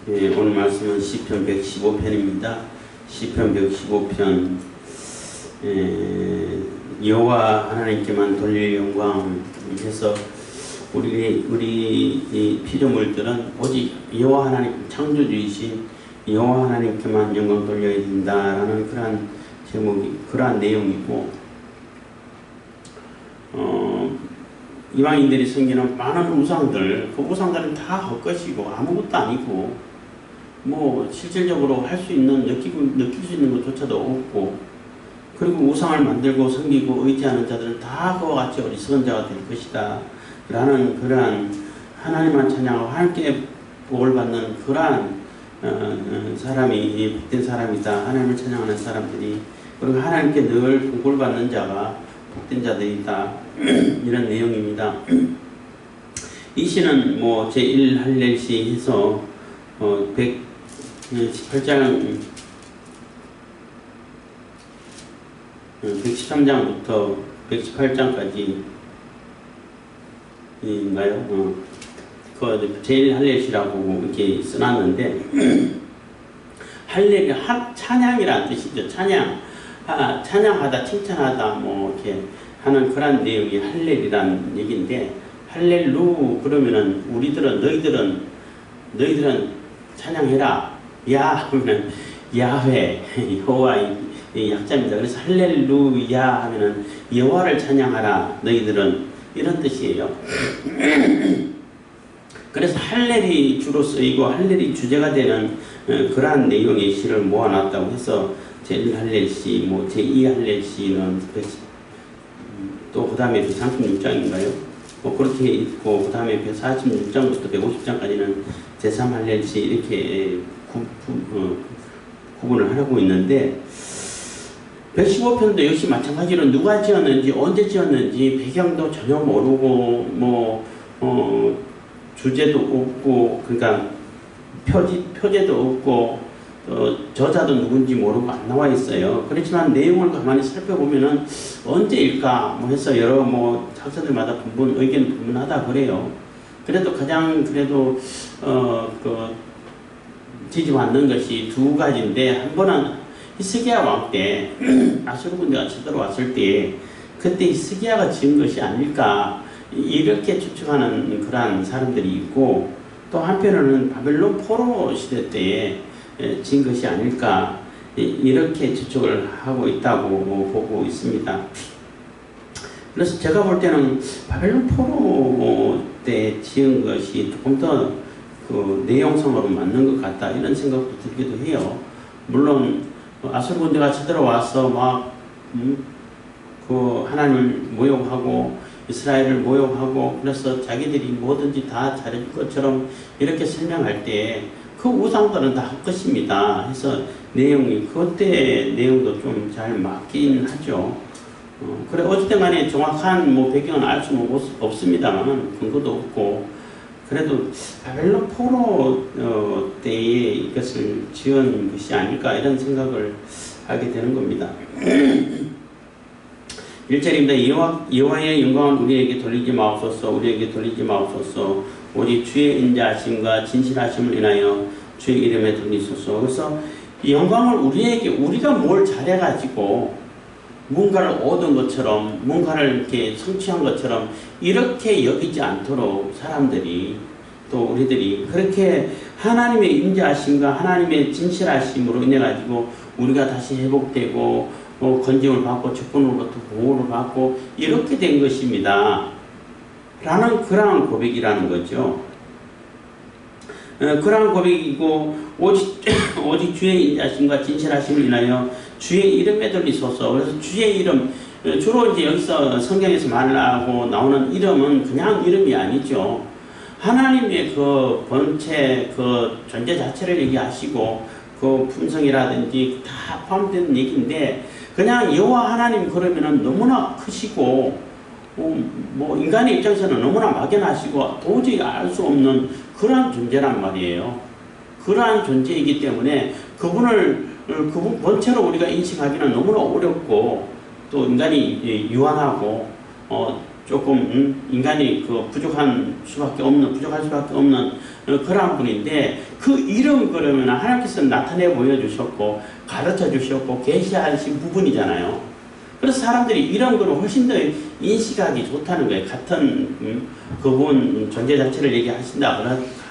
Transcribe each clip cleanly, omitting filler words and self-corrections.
예, 오늘 말씀은 시편 115편입니다. 시편 115편 여호와 하나님께만 돌릴 영광 해서 우리 이 피조물들은 오직 여호와 하나님 창조주이신 여호와 하나님께만 영광 돌려야 된다라는 그러한 제목이 그러한 내용이고, 이방인들이 섬기는 많은 우상들, 그 우상들은 다 헛것이고 아무것도 아니고 뭐 실질적으로 할 수 있는 느낄 수 있는 것조차도 없고, 그리고 우상을 만들고 섬기고 의지하는 자들은 다 그와 같이 어리석은 자가 될 것이다 라는 그러한 하나님만 찬양하고 하나님께 복을 받는 그러한 사람이 복된 사람이다. 하나님을 찬양하는 사람들이, 그리고 하나님께 늘 복을 받는 자가 복된 자들이다. 이런 내용입니다. 이 시는 뭐 제1 할렐시 해서 118장 113장부터 118장까지 인가요? 그 제1 할렐시라고 이렇게 써놨는데 할렐이 찬양이라는 뜻이죠. 찬양하다, 칭찬하다, 뭐 이렇게 하는 그런 내용이 할렐이라는 얘기인데, 할렐루 그러면은 너희들은 찬양해라. 야 하면은 야훼, 여호와의 약자입니다. 그래서 할렐루야 하면은 여호와를 찬양하라 너희들은, 이런 뜻이에요. 그래서 할렐이 주로 쓰이고 할렐이 주제가 되는 그러한 내용의 시를 모아놨다고 해서 제1 할렐시, 뭐 제2 할렐시는 또 그 다음에 136장인가요? 뭐 그렇게 있고, 그 다음에 146장부터 150장까지는 제3 할렐시 이렇게 구분을 하고 있는데, 115편도 역시 마찬가지로 누가 지었는지 언제 지었는지 배경도 전혀 모르고 뭐 주제도 없고, 그러니까 표제도 없고 저자도 누군지 모르고 안 나와 있어요. 그렇지만 내용을 가만히 살펴보면은 언제일까 뭐 해서 여러 뭐 학자들마다 의견 분분하다 그래요. 그래도 가장 지지받는 것이 두 가지인데, 한 번은 히스기야 왕 때 아수르 군대가 쳐들어왔을 때 그때 히스기야가 지은 것이 아닐까 이렇게 추측하는 그러한 사람들이 있고, 또 한편으로는 바벨론 포로 시대 때에 지은 것이 아닐까 이렇게 추측을 하고 있다고 보고 있습니다. 그래서 제가 볼 때는 바벨론 포로 때 지은 것이 조금 더 그 내용상으로 맞는 것 같다 이런 생각도 들기도 해요. 물론 아수르 군대가 쳐들어와서 그 하나님을 모욕하고 이스라엘을 모욕하고, 그래서 자기들이 뭐든지 다 잘해줄 것처럼 이렇게 설명할 때 그 우상들은 다 헛것입니다 해서 내용이 그때 내용도 좀 잘 맞긴 하죠. 그래 어쨌든 간에 정확한 뭐 배경은 알 수는 없습니다만 근거도 없고, 그래도 바벨론 포로 때에 이것을 지은 것이 아닐까 이런 생각을 하게 되는 겁니다. 1절입니다. 여호와의 영광을 우리에게 돌리지 마옵소서. 우리에게 돌리지 마옵소서. 오직 주의 인자하심과 진실하심을 인하여 주의 이름에 돌리소서. 그래서 이 영광을 우리가 뭘 잘해가지고 뭔가를 얻은 것처럼, 뭔가를 이렇게 성취한 것처럼 이렇게 여기지 않도록 사람들이, 또 우리들이 그렇게 하나님의 인자하심과 하나님의 진실하심으로 인해 가지고 우리가 다시 회복되고 건짐을 받고 적군으로부터 보호를 받고 이렇게 된 것입니다 라는 그러한 고백이라는 거죠. 그러한 고백이고, 오직 주의 인자하심과 진실하심을 인하여 주의 이름에 돌리소서. 그래서 주의 이름, 주로 이제 여기서 성경에서 말하고 나오는 이름은 그냥 이름이 아니죠. 하나님의 그 본체, 그 존재 자체를 얘기하시고 그 품성이라든지 다 포함된 얘기인데, 그냥 여호와 하나님 그러면은 너무나 크시고 뭐 인간의 입장에서는 너무나 막연하시고 도저히 알 수 없는 그러한 존재란 말이에요. 그러한 존재이기 때문에 그분 본체로 우리가 인식하기는 너무나 어렵고, 또 인간이 유한하고 조금 인간이 부족할 수밖에 없는 그러한 분인데 그 이름 그러면 하나님께서 나타내 보여주셨고 가르쳐 주셨고 계시하신 부분이잖아요. 그래서 사람들이 이런 거는 훨씬 더 인식하기 좋다는 거예요. 같은 그분 존재 자체를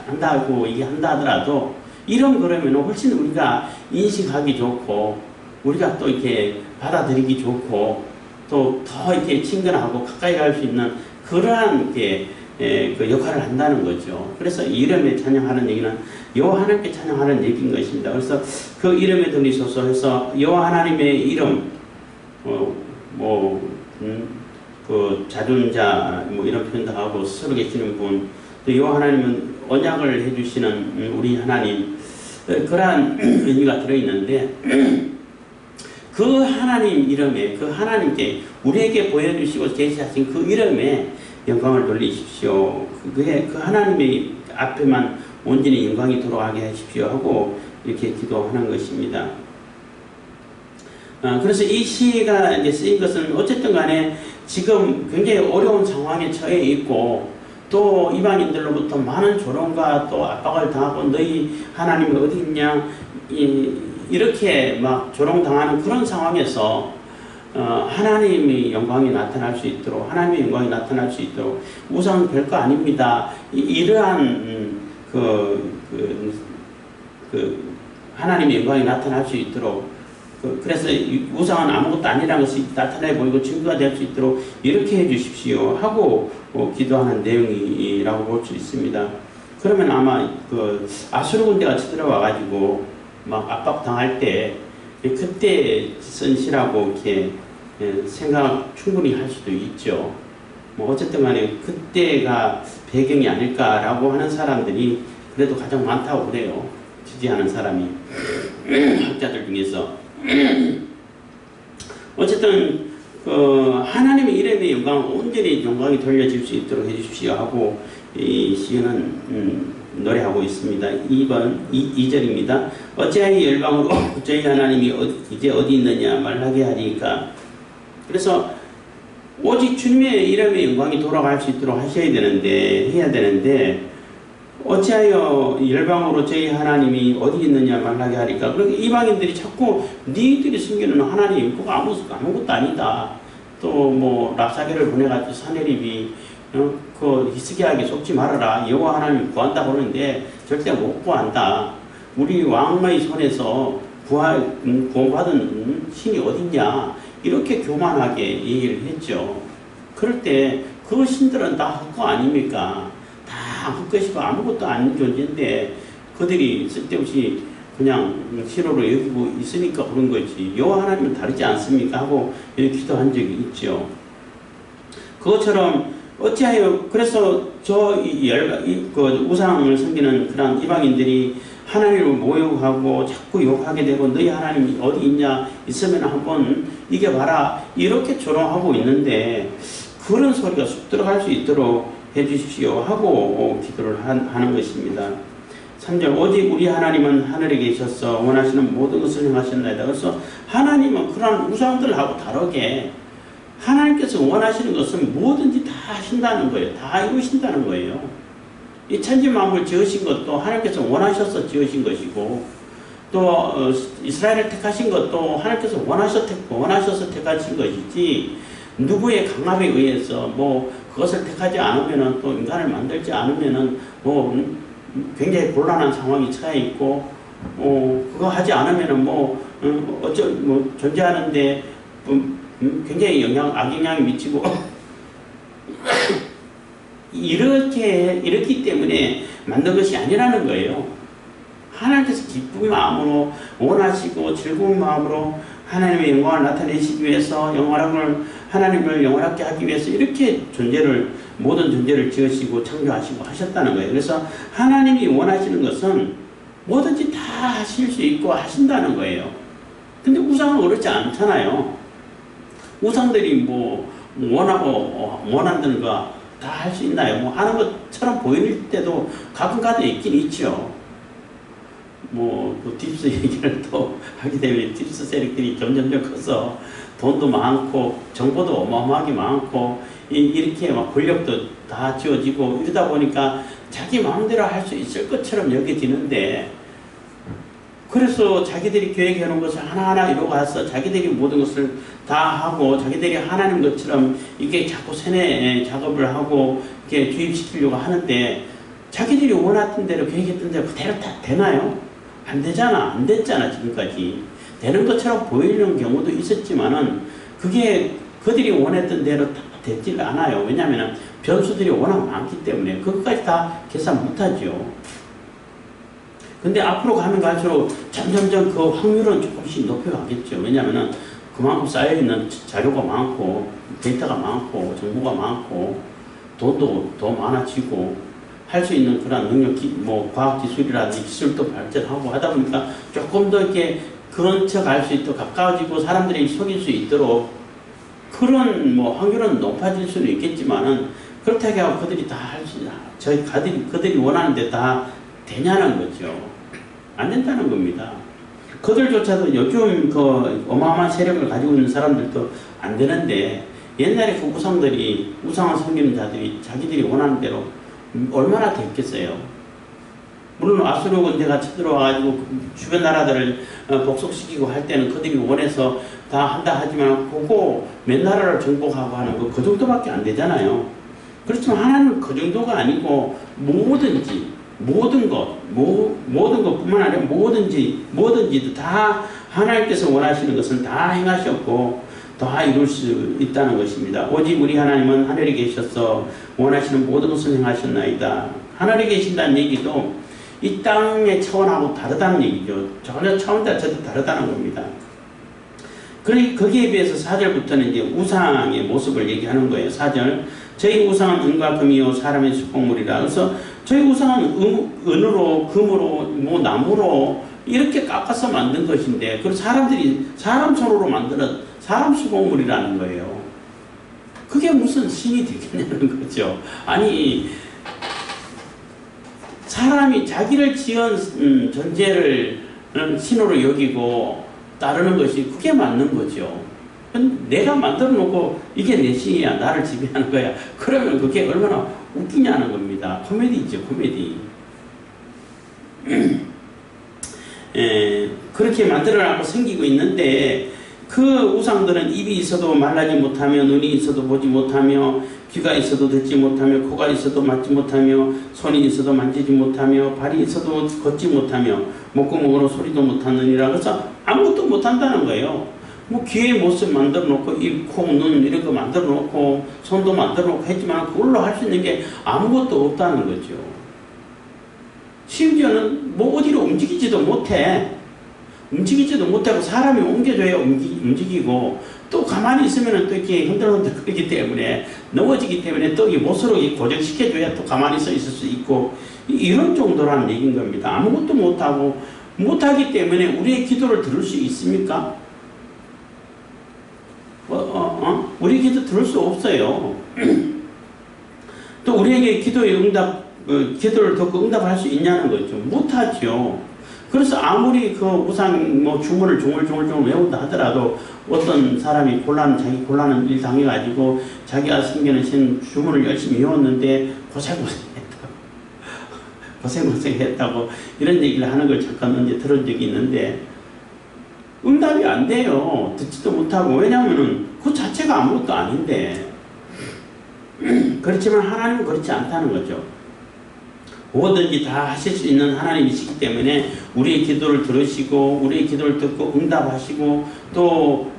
한다고 얘기한다 하더라도 이런 그러면 훨씬 우리가 인식하기 좋고 우리가 또 이렇게 받아들이기 좋고 또 더 이렇게 친근하고 가까이 갈 수 있는 그러한 그 역할을 한다는 거죠. 그래서 이름에 찬양하는 얘기는 여호와 하나님께 찬양하는 얘기인 것입니다. 그래서 그 이름에 들리소서 해서 여호와 하나님의 이름 그 자존자 이런 표현도 하고 스스로 계시는 분, 또 여호와 하나님은 언약을 해주시는 우리 하나님, 그러한 의미가 들어있는데 그 하나님 이름에 그 하나님께 우리에게 보여주시고 계시하신 그 이름에 영광을 돌리십시오. 그 하나님의 앞에만 온전히 영광이 돌아가게 하십시오 하고 이렇게 기도하는 것입니다. 그래서 이 시가 이제 쓰인 것은 어쨌든 간에 지금 굉장히 어려운 상황에 처해 있고 또 이방인들로부터 많은 조롱과 또 압박을 당하고 너희 하나님이 어디 있냐 이렇게 막 조롱당하는 그런 상황에서 하나님의 영광이 나타날 수 있도록 하나님의 영광이 나타날 수 있도록 우상은 별거 아닙니다. 이러한 하나님의 영광이 나타날 수 있도록 그래서 우상은 아무것도 아니라는 것이 나타내 보이고 증거가 될 수 있도록 이렇게 해 주십시오 하고 기도하는 내용이라고 볼 수 있습니다. 그러면 아마 그 아수르 군대가 쳐들어와 가지고 막 압박당할 때 그때 쓴 시라고 이렇게 생각 충분히 할 수도 있죠. 뭐 어쨌든 간에 그때가 배경이 아닐까라고 하는 사람들이 그래도 가장 많다고 그래요. 지지하는 사람이 학자들 중에서. 어쨌든 하나님의 이름의 영광을 온전히 영광이 돌려질 수 있도록 해주십시오 하고 이 시인은 노래하고 있습니다. 2절입니다. 어찌하여 열방으로 저희 하나님이 이제 어디 있느냐 말하게 하리까. 그래서 오직 주님의 이름의 영광이 돌아갈 수 있도록 해야 되는데 어찌하여 열방으로 저희 하나님이 어디 있느냐 말하게 하리까. 그러니까 이방인들이 자꾸 니들이 숨기는 하나님 그거 아무것도 아니다. 또 뭐 랍사게를 보내가지고 사내립이 그 히스기야에게 속지 말아라. 여호와 하나님 구한다고 그러는데 절대 못 구한다. 우리 왕의 손에서 구원받은 신이 어딨냐. 이렇게 교만하게 얘기를 했죠. 그럴 때 그 신들은 다 헛거 아닙니까? 다 헛것이고 아무것도 아닌 존재인데 그들이 쓸데없이 그냥 실로로 여기고 있으니까 그런 거지. 여호와 하나님은 다르지 않습니까? 하고 이렇게 기도한 적이 있죠. 그것처럼 어찌하여 그래서 그 우상을 섬기는 그런 이방인들이 하나님을 모욕하고 자꾸 욕하게 되고 너희 하나님이 어디 있냐 있으면 한번 이겨봐라 이렇게 조롱하고 있는데 그런 소리가 쑥 들어갈 수 있도록 해주십시오 하고 기도를 하는 것입니다. 3절 오직 우리 하나님은 하늘에 계셔서 원하시는 모든 것을 행하셨나이다. 그래서 하나님은 그런 우상들하고 다르게 하나님께서 원하시는 것은 뭐든지 다 하신다는 거예요. 다 이루신다는 거예요. 이 천지 만물 지으신 것도 하나님께서 원하셔서 지으신 것이고 또 이스라엘을 택하신 것도 하나님께서 원하셔서 택하신 것이지 누구의 강압에 의해서 뭐 그것을 택하지 않으면은 또 인간을 만들지 않으면은 뭐 굉장히 곤란한 상황이 처해 있고 그거 하지 않으면은 뭐 존재하는데 굉장히 악영향이 미치고 이렇기 때문에 만든 것이 아니라는 거예요. 하나님께서 기쁜 마음으로 원하시고 즐거운 마음으로 하나님의 영광을 나타내시기 위해서 하나님을 영원하게 하기 위해서 이렇게 모든 존재를 지으시고 창조하시고 하셨다는 거예요. 그래서 하나님이 원하시는 것은 뭐든지 다 하실 수 있고 하신다는 거예요. 근데 우상은 그렇지 않잖아요. 우상들이 뭐 원하는 거 다 할 수 있나요? 뭐 하는 것처럼 보일 때도 가끔가다 있긴 있죠. 그 딥스 얘기를 또 하게 되면 딥스 세력들이 점점점 커서 돈도 많고 정보도 어마어마하게 많고 이렇게 막 권력도 다 지어지고 이러다 보니까 자기 마음대로 할 수 있을 것처럼 여겨지는데, 그래서 자기들이 계획해 놓은 것을 하나하나 이루어가서 자기들이 모든 것을 다 하고 자기들이 하나님 것처럼 이게 자꾸 세뇌 작업을 하고 이렇게 주입시키려고 하는데, 자기들이 원했던 대로 계획했던 대로 그대로 다 되나요? 안 되잖아. 안 됐잖아. 지금까지. 되는 것처럼 보이는 경우도 있었지만은 그게 그들이 원했던 대로 다 되질 않아요. 왜냐하면 변수들이 워낙 많기 때문에 그것까지 다 계산 못하죠. 근데 앞으로 가면 갈수록 점점점 그 확률은 조금씩 높여가겠죠. 왜냐하면 그만큼 쌓여있는 자료가 많고 데이터가 많고 정보가 많고 돈도 더 많아지고 할 수 있는 그런 능력, 뭐 과학기술이라든지 기술도 발전하고 하다 보니까 조금 더 이렇게 근처 갈 수 있도록 가까워지고 사람들이 속일 수 있도록 그런 뭐 확률은 높아질 수는 있겠지만은 그렇다고 하고 그들이 다 할 수, 그들이 원하는데 다 되냐는 거죠. 안 된다는 겁니다. 그들조차도 요즘 그 어마어마한 세력을 가지고 있는 사람들도 안 되는데, 옛날에 그 우상을 섬기는 자들이 자기들이 원하는 대로 얼마나 됐겠어요. 물론 아수르 군대가 쳐들어와가지고 주변 나라들을 복속시키고 할 때는 그들이 원해서 다 한다 하지만 그거 몇 나라를 정복하고 하는 거 그 정도밖에 안 되잖아요. 그렇지만 하나님은 그 정도가 아니고 모든 것뿐만 아니라 뭐든지 다 하나님께서 원하시는 것은 다 행하셨고 다 이룰 수 있다는 것입니다. 오직 우리 하나님은 하늘에 계셔서 원하시는 모든 것을 행하셨나이다. 하늘에 계신다는 얘기도 이 땅의 차원하고 다르다는 얘기죠. 전혀 차원 자체도 다르다는 겁니다. 거기에 비해서 4절부터는 이제 우상의 모습을 얘기하는 거예요. 4절. 저희 우상은 은과 금이요 사람의 수공물이라. 그래서 저희 우상은 은으로 금으로 뭐 나무로 이렇게 깎아서 만든 것인데, 그리고 사람들이 사람 손으로 만드는 사람 수공물이라는 거예요. 그게 무슨 신이 되겠냐는 거죠. 아니, 사람이 자기를 지은 존재를 신으로 여기고 따르는 것이 그게 맞는 거죠. 내가 만들어 놓고 이게 내 신이야, 나를 지배하는 거야. 그러면 그게 얼마나 웃기냐는 겁니다. 코미디죠, 코미디. 그렇게 만들어놓고 생기고 있는데, 그 우상들은 입이 있어도 말하지 못하며, 눈이 있어도 보지 못하며, 귀가 있어도 듣지 못하며, 코가 있어도 맡지 못하며, 손이 있어도 만지지 못하며, 발이 있어도 걷지 못하며, 목구멍으로 소리도 못하느니라. 그래서 아무것도 못한다는 거예요. 뭐 귀의 모습 만들어 놓고, 입, 코, 눈 이런 거 만들어 놓고, 손도 만들어 놓고 했지만 그걸로 할 수 있는 게 아무것도 없다는 거죠. 심지어는 뭐 어디로 움직이지도 못해. 움직이지도 못하고 사람이 옮겨줘야 움직이고, 또 가만히 있으면 또 이렇게 흔들흔들 거리기 때문에, 넘어지기 때문에 또 이 못으로 고정시켜줘야 또 가만히 서 있을 수 있고, 이런 정도라는 얘기인 겁니다. 아무것도 못하기 때문에 우리의 기도를 들을 수 있습니까? 우리 기도 들을 수 없어요. 또 우리에게 기도를 듣고 응답할 수 있냐는 거죠. 못하죠. 그래서 아무리 그 우상 주문을 중얼중얼 외운다 하더라도 어떤 사람이 자기 곤란한 일 당해가지고 자기가 섬기는 주문을 열심히 외웠는데 고생했다고 이런 얘기를 하는 걸 잠깐 언제 들은 적이 있는데, 응답이 안 돼요. 듣지도 못하고. 왜냐하면 그 자체가 아무것도 아닌데. 그렇지만 하나님은 그렇지 않다는 거죠. 뭐든지 다 하실 수 있는 하나님이시기 때문에 우리의 기도를 들으시고, 우리의 기도를 듣고 응답하시고, 또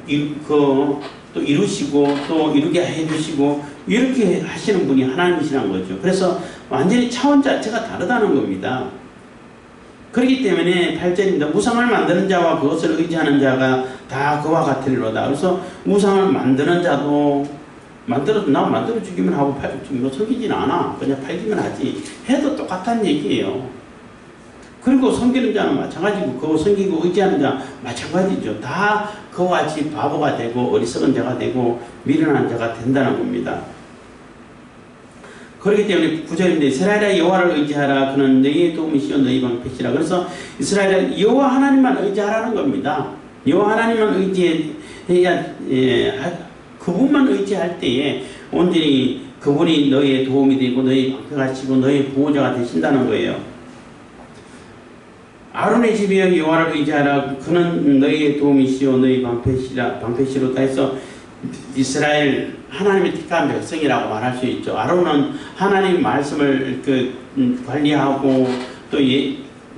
이루시고, 또 이루게 해주시고, 이렇게 하시는 분이 하나님이시라는 거죠. 그래서 완전히 차원 자체가 다르다는 겁니다. 그렇기 때문에 8절입니다. 우상을 만드는 자와 그것을 의지하는 자가 다 그와 같으리로다. 그래서 우상을 만드는 자도 나 만들어 주기만 하고 섬기진 않아. 그냥 팔기만 하지. 해도 똑같다는 얘기예요. 그리고 섬기는 자는 마찬가지고, 그거 섬기고 의지하는 자 마찬가지죠. 다 그와 같이 바보가 되고 어리석은 자가 되고 미련한 자가 된다는 겁니다. 그렇기 때문에 9절인데, 이스라엘아 여호와를 의지하라. 그는 너희의 도움이시요 너희 방패시라. 그래서 이스라엘은 여호와 하나님만 의지하라는 겁니다. 여호와 하나님만 의지해야, 그분만 의지할 때에 온전히 그분이 너희의 도움이 되고 너희 방패가 치고 너희 보호자가 되신다는 거예요. 아론의 집에 여호와를 의지하라. 그는 너희의 도움이시오 너희 방패시로다 해서 이스라엘 하나님의 택한 백성이라고 말할 수 있죠. 아론은 하나님의 말씀을 관리하고 또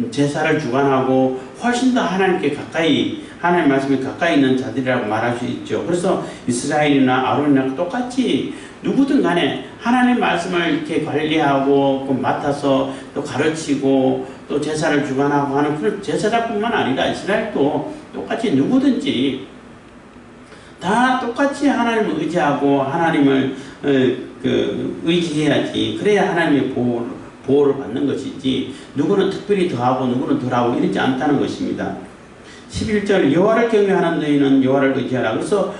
제사를 주관하고 훨씬 더 하나님께 가까이 하나님 말씀에 가까이 있는 자들이라고 말할 수 있죠. 그래서 이스라엘이나 아론이나 똑같이 누구든 간에 하나님 말씀을 이렇게 관리하고 맡아서 또 가르치고 또 제사를 주관하고 하는 그런 제사장뿐만 아니라 이스라엘도 똑같이 누구든지 다 똑같이 하나님을 의지하고 하나님을 의지해야지. 그래야 하나님의 보호를 받는 것이지 누구는 특별히 더하고 누구는 덜하고 이러지 않다는 것입니다. 11절 여호와를 경외하는 너희는 여호와를 의지하라. 그래서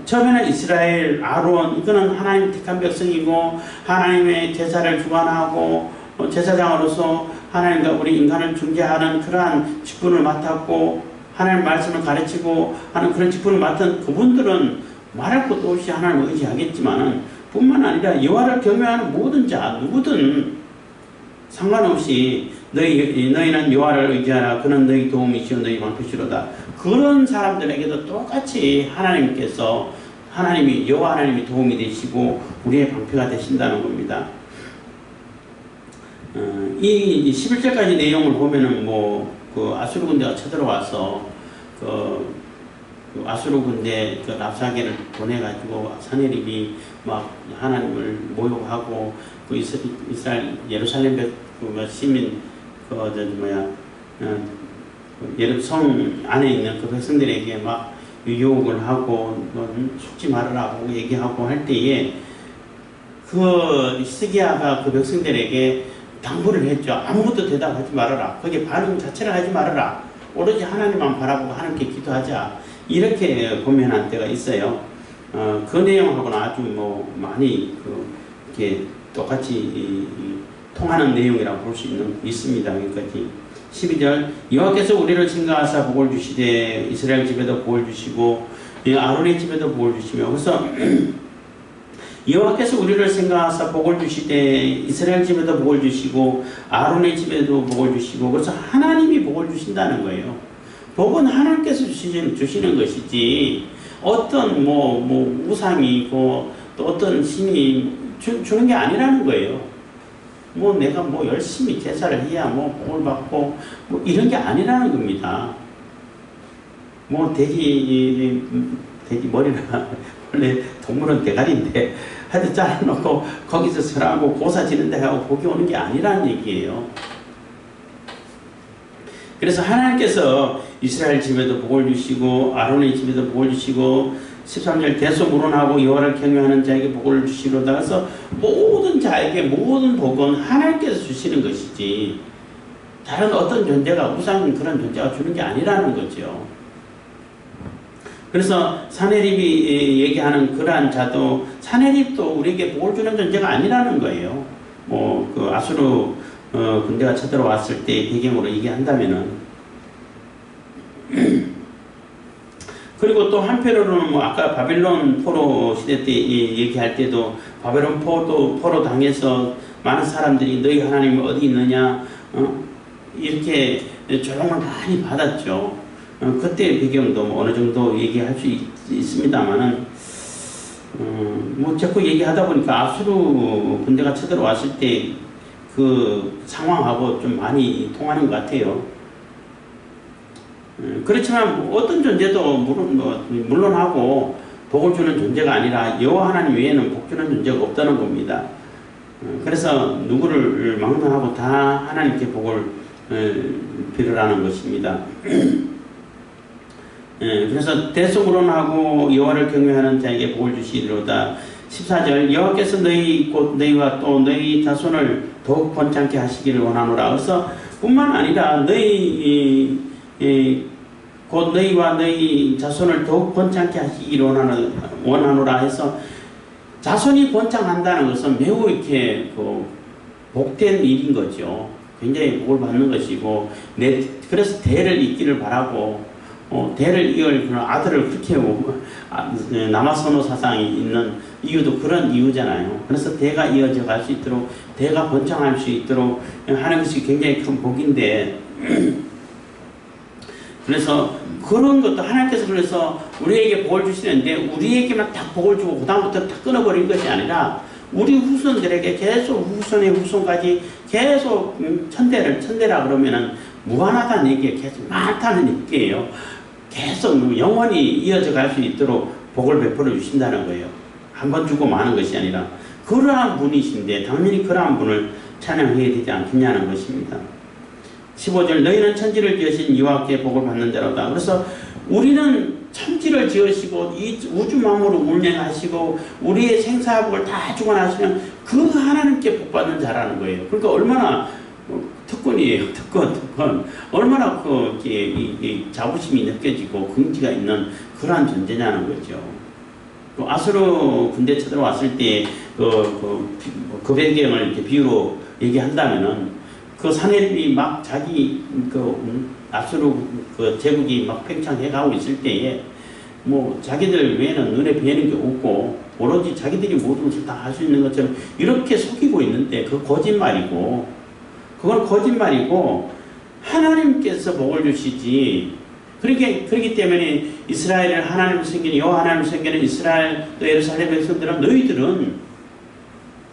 처음에는 이스라엘 아론 이거는 하나님 택한 백성이고 하나님의 제사를 주관하고 제사장으로서 하나님과 우리 인간을 중재하는 그러한 직분을 맡았고 하나님 말씀을 가르치고 하는 그런 직분을 맡은 그분들은 말할 것도 없이 하나님을 의지하겠지만 뿐만 아니라 여호와를 경외하는 모든 자 누구든 상관없이 너희는 여호와를 의지하라. 그는 너희 도움이시오 너희 방패시로다. 그런 사람들에게도 똑같이 하나님께서 여호와 하나님이 도움이 되시고 우리의 방패가 되신다는 겁니다. 이 11절까지 내용을 보면은 그 아수르 군대가 쳐들어와서 그 아수르 군대 랍사게를 보내가지고 사내립이 막 하나님을 모욕하고 그 이스라엘 예루살렘 시민 성 안에 있는 그 백성들에게 막 유혹을 하고 넌 속지 말으라고 얘기하고 할 때에 그 히스기야가 그 백성들에게 당부를 했죠. 아무것도 대답하지 말아라. 거기에 반응 자체를 하지 말아라. 오로지 하나님만 바라보고 하나님께 기도하자. 이렇게 고면한 때가 있어요. 그 내용하고는 아주 많이 이렇게 똑같이 통하는 내용이라고 볼 수 있습니다. 여기까지. 12절 여호와께서 우리를 생각하사 복을 주시되 이스라엘 집에도 복을 주시고 아론의 집에도 복을 주시며 그래서 여호와께서 우리를 생각하사 복을 주시되 이스라엘 집에도 복을 주시고 아론의 집에도 복을 주시고 그래서 하나님이 복을 주신다는 거예요. 복은 하나님께서 주시는 것이지 어떤 우상이고 또 어떤 신이 주는 게 아니라는 거예요. 내가 열심히 제사를 해야 복을 받고 이런 게 아니라는 겁니다. 돼지 머리나 원래 동물은 대가리인데 하여튼 잘라놓고 거기서 설하고 고사 지는 데 가고 복이 오는 게 아니라는 얘기예요. 그래서 하나님께서 이스라엘 집에도 복을 주시고 아론의 집에도 복을 주시고 13절 대소문론하고 여호와를 경외하는 자에게 복을 주시로다. 그래서 모든 자에게 모든 복은 하나님께서 주시는 것이지 다른 어떤 존재가 우상 그런 존재가 주는 게 아니라는 거죠. 그래서 사내립이 얘기하는 그러한 자도 사내립도 우리에게 복을 주는 존재가 아니라는 거예요. 그 아수르 군대가 쳐들어왔을 때 배경으로 얘기한다면은 그리고 또 한편으로는 아까 바빌론 포로 시대 때 얘기할 때도 바벨론 포로 당해서 많은 사람들이 너희 하나님이 어디 있느냐 이렇게 조롱을 많이 받았죠. 그때 배경도 어느 정도 얘기할 수 있습니다만은 자꾸 얘기하다 보니까 아수르 군대가 쳐들어왔을 때 그 상황하고 좀 많이 통하는 것 같아요. 그렇지만 어떤 존재도 물론하고 복을 주는 존재가 아니라 여호와 하나님 외에는 복 주는 존재가 없다는 겁니다. 그래서 누구를 막론하고 다 하나님께 복을 빌으라는 것입니다. 그래서 대속으론하고 여호와를 경외하는 자에게 복을 주시리로다. 14절 여호와께서 너희와 또 너희 자손을 더욱 번창케 하시기를 원하노라. 그래서 뿐만 아니라 곧 너희와 너희 자손을 더욱 번창케 하시기를 원하노라 해서 자손이 번창한다는 것은 매우 이렇게 복된 일인 거죠. 굉장히 복을 받는 것이고 그래서 대를 잇기를 바라고 대를 이을 그런 아들을 그렇게 남아선호 사상이 있는 이유도 그런 이유잖아요. 그래서 대가 이어져 갈 수 있도록, 대가 번창할 수 있도록 하는 것이 굉장히 큰 복인데, 그래서 그런 것도 하나님께서 그래서 우리에게 복을 주시는데 우리에게만 딱 복을 주고 그다음부터 딱 끊어버린 것이 아니라 우리 후손들에게 계속 후손의 후손까지 계속 천대라 그러면은 무한하다는 얘기가 계속 많다는 얘기예요. 계속 영원히 이어져 갈 수 있도록 복을 베풀어 주신다는 거예요. 한 번 주고 마는 것이 아니라 그러한 분이신데 당연히 그러한 분을 찬양해야 되지 않겠냐는 것입니다. 15절 너희는 천지를 지으신 여호와께 복을 받는 자로다. 그래서 우리는 천지를 지으시고 이 우주 만물을 운행하시고 우리의 생사복을 다 주관하시는 그 하나님께 복 받는 자라는 거예요. 그러니까 얼마나 특권이에요. 특권. 얼마나 이 자부심이 느껴지고 긍지가 있는 그러한 존재냐는 거죠. 또 아수르 군대 쳐들어왔을 때 그 배경을 이렇게 비유로 얘기한다면은 그 사내립이 막 자기 아수르 제국이 막 팽창해 가고 있을 때에 뭐 자기들 외에는 눈에 뵈는 게 없고 오로지 자기들이 모든 것을 다 할 수 있는 것처럼 이렇게 속이고 있는데 그 거짓말이고 그건 거짓말이고 하나님께서 복을 주시지. 그렇기 때문에 이스라엘을 하나님을 섬기는 여호와 하나님을 섬기는 이스라엘 또 예루살렘 백성들은 너희들은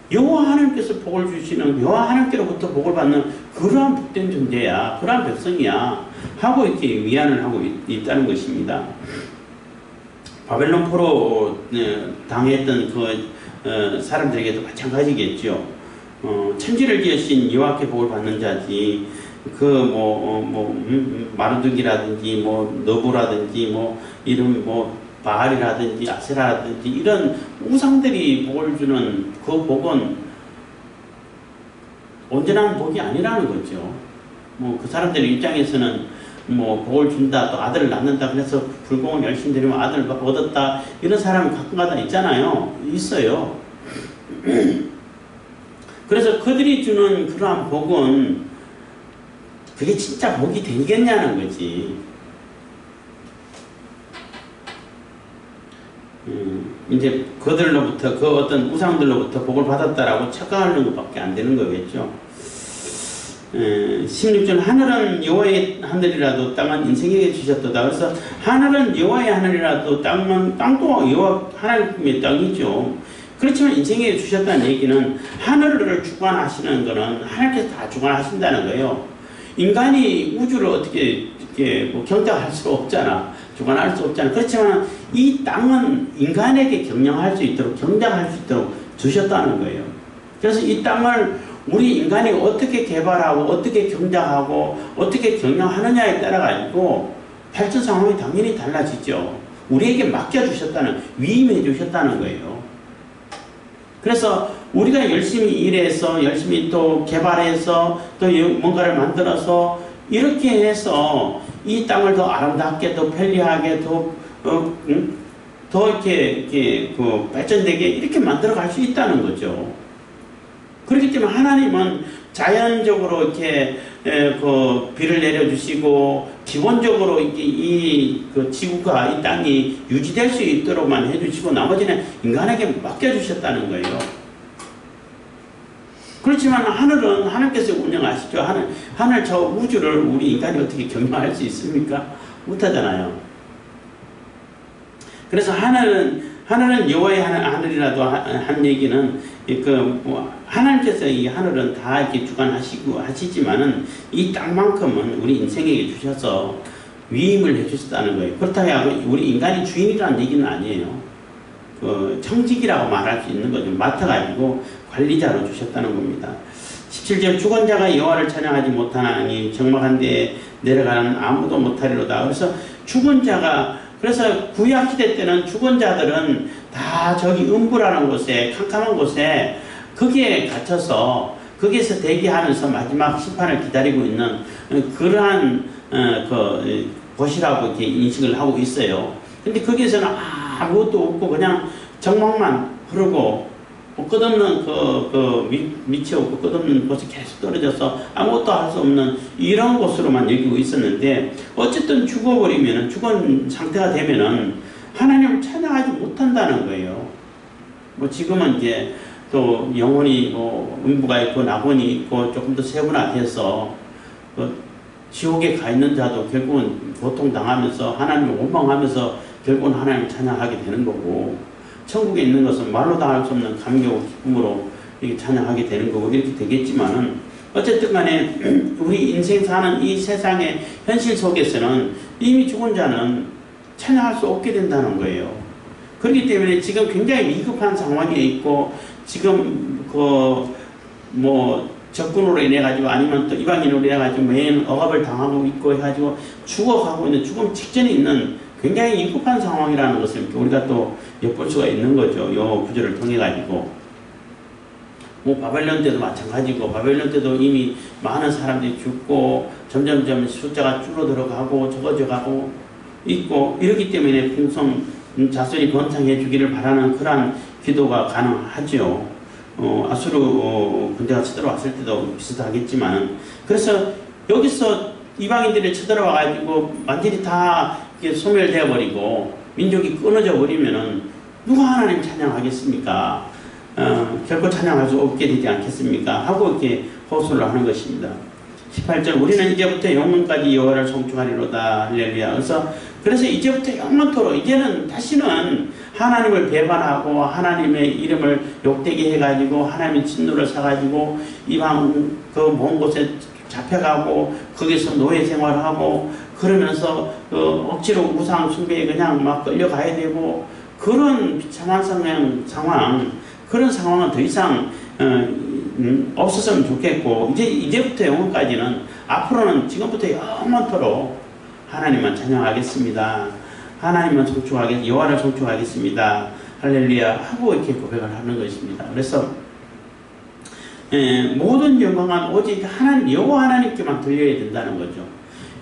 여호와 하나님께서 복을 주시는 여호와 하나님께로부터 복을 받는 그러한 복된 존재야. 그러한 백성이야. 하고 이렇게 위안을 하고 있다는 것입니다. 바벨론 포로 당했던 그 사람들에게도 마찬가지겠죠. 천지를 지으신 여호와께 복을 받는 자지. 마르둑이라든지 너부라든지 이런 바알이라든지 아세라라든지 이런 우상들이 복을 주는 그 복은 온전한 복이 아니라는 거죠. 그 사람들의 입장에서는 복을 준다, 또 아들을 낳는다, 그래서 불공을 열심히 들이면 아들을 얻었다, 이런 사람이 가끔가다 있잖아요. 있어요. 그래서 그들이 주는 그러한 복은 그게 진짜 복이 되겠냐는 거지. 이제 그들로부터 그 어떤 우상들로부터 복을 받았다라고 착각하는 것밖에 안 되는 거겠죠. 16절 하늘은 여호와의 하늘이라도 땅은 인생에게 주셨도다. 그래서 하늘은 여호와의 하늘이라도 땅도 여호와 하나님의 땅이죠. 그렇지만 인생에게 주셨다는 얘기는 하늘을 주관하시는 거는 하나님께서 다 주관하신다는 거예요. 인간이 우주를 어떻게 경작할 수 없잖아. 주관할 수 없잖아. 그렇지만 이 땅은 인간에게 경영할 수 있도록, 경작할 수 있도록 주셨다는 거예요. 그래서 이 땅을 우리 인간이 어떻게 개발하고 어떻게 경작하고 어떻게 경영하느냐에 따라 가지고 발전 상황이 당연히 달라지죠. 우리에게 맡겨주셨다는, 위임해 주셨다는 거예요. 그래서 우리가 열심히 일해서 열심히 또 개발해서 또 뭔가를 만들어서 이렇게 해서 이 땅을 더 아름답게, 더 편리하게, 더 이렇게 발전되게 이렇게 만들어 갈 수 있다는 거죠. 그렇기 때문에 하나님은 자연적으로 이렇게 비를 내려주시고 기본적으로 이 지구가, 이 땅이 유지될 수 있도록만 해주시고 나머지는 인간에게 맡겨주셨다는 거예요. 그렇지만 하늘은 하나님께서 운영하시죠. 하늘 저 우주를 우리 인간이 어떻게 경영할 수 있습니까? 못하잖아요. 그래서 하늘은 여호와의 하늘이라도 한 얘기는 하나님께서 이 하늘은 다 이렇게 주관하시고 하시지만은 이 땅만큼은 우리 인생에게 주셔서 위임을 해주셨다는 거예요. 그렇다고 하고 우리 인간이 주인이라는 얘기는 아니에요. 청직이라고 말할 수 있는 거죠. 맡아가지고 관리자로 주셨다는 겁니다. 17절 죽은 자가 여호와를 찬양하지 못하나니 적막한 데에 내려가는 아무도 못하리로다. 그래서 죽은 자가, 그래서 구약시대 때는 죽은 자들은 다 저기 음부라는 곳에, 캄캄한 곳에 거기에 갇혀서 거기에서 대기하면서 마지막 심판을 기다리고 있는 그러한 곳이라고 이렇게 인식을 하고 있어요. 근데 거기에서는 아무것도 없고 그냥 정막만 흐르고 끝없는 밑이 없고 끝없는 곳에 계속 떨어져서 아무것도 할 수 없는 이런 곳으로만 여기고 있었는데, 어쨌든 죽어버리면은, 죽은 상태가 되면은 하나님을 찬양하지 못한다는 거예요. 뭐 지금은 이제 또 영혼이 뭐 음부가 있고 낙원이 있고 조금 더 세분화돼서 지옥에 가 있는 자도 결국은 고통당하면서 하나님을 원망하면서 결국은 하나님을 찬양하게 되는 거고, 천국에 있는 것은 말로 다 할 수 없는 감격과 기쁨으로 이렇게 찬양하게 되는 거고 이렇게 되겠지만은, 어쨌든 간에 우리 인생 사는 이 세상의 현실 속에서는 이미 죽은 자는 찬양할 수 없게 된다는 거예요. 그렇기 때문에 지금 굉장히 위급한 상황에 있고, 지금 뭐 적군으로 인해 가지고 아니면 또 이방인으로 인해 가지고 매일 억압을 당하고 있고 해가지고 죽어가고 있는, 죽음 직전에 있는 굉장히 위급한 상황이라는 것을 우리가 또 엿볼 수가 있는 거죠. 요 구절을 통해 가지고. 뭐 바벨론 때도 마찬가지고, 바벨론 때도 이미 많은 사람들이 죽고 점점점 숫자가 줄어들어가고 적어져가고 있고, 이렇기 때문에 풍성 자손이 번창해 주기를 바라는 그러한 기도가 가능하죠. 아수르 군대가 쳐들어왔을 때도 비슷하겠지만, 그래서 여기서 이방인들이 쳐들어와 가지고 완전히 다 소멸되어 버리고 민족이 끊어져 버리면은 누가 하나님 찬양하겠습니까? 결코 찬양할 수 없게 되지 않겠습니까? 하고 이렇게 호소를 하는 것입니다. 18절, 우리는 이제부터 영원까지 여호와를 송축하리로다. 할렐루야. 그래서 이제부터 영원토록, 이제는 다시는 하나님을 배반하고 하나님의 이름을 욕되게 해가지고 하나님의 진노를 사가지고 이방 그 먼 곳에 잡혀가고 거기서 노예 생활하고 그러면서 억지로 우상 숭배에 그냥 막 끌려가야 되고, 그런 비참한 상황, 그런 상황은 더 이상 없었으면 좋겠고, 이제부터 영원까지는, 앞으로는 지금부터 영원토록 하나님만 찬양하겠습니다. 하나님만 여호와를 송축하겠습니다. 할렐루야 하고 이렇게 고백을 하는 것입니다. 그래서 모든 영광은 오직 여호와 하나님께만 돌려야 된다는 거죠.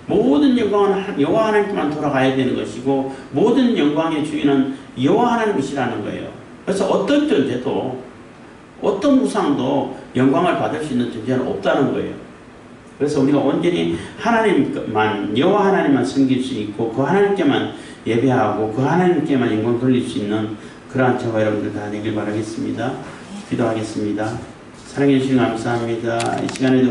모든 영광은 여호와 하나님께만 돌아가야 되는 것이고, 모든 영광의 주인은 여호와 하나님이시라는 거예요. 그래서 어떤 존재도, 어떤 우상도 영광을 받을 수 있는 존재는 없다는 거예요. 그래서 우리가 온전히 하나님만, 여호와 하나님만 섬길 수 있고, 그 하나님께만 예배하고 그 하나님께만 영광 돌릴 수 있는 그러한 저와 여러분들 다 되길 바라겠습니다. 기도하겠습니다. 사랑해 주시면 감사합니다. 이 시간에도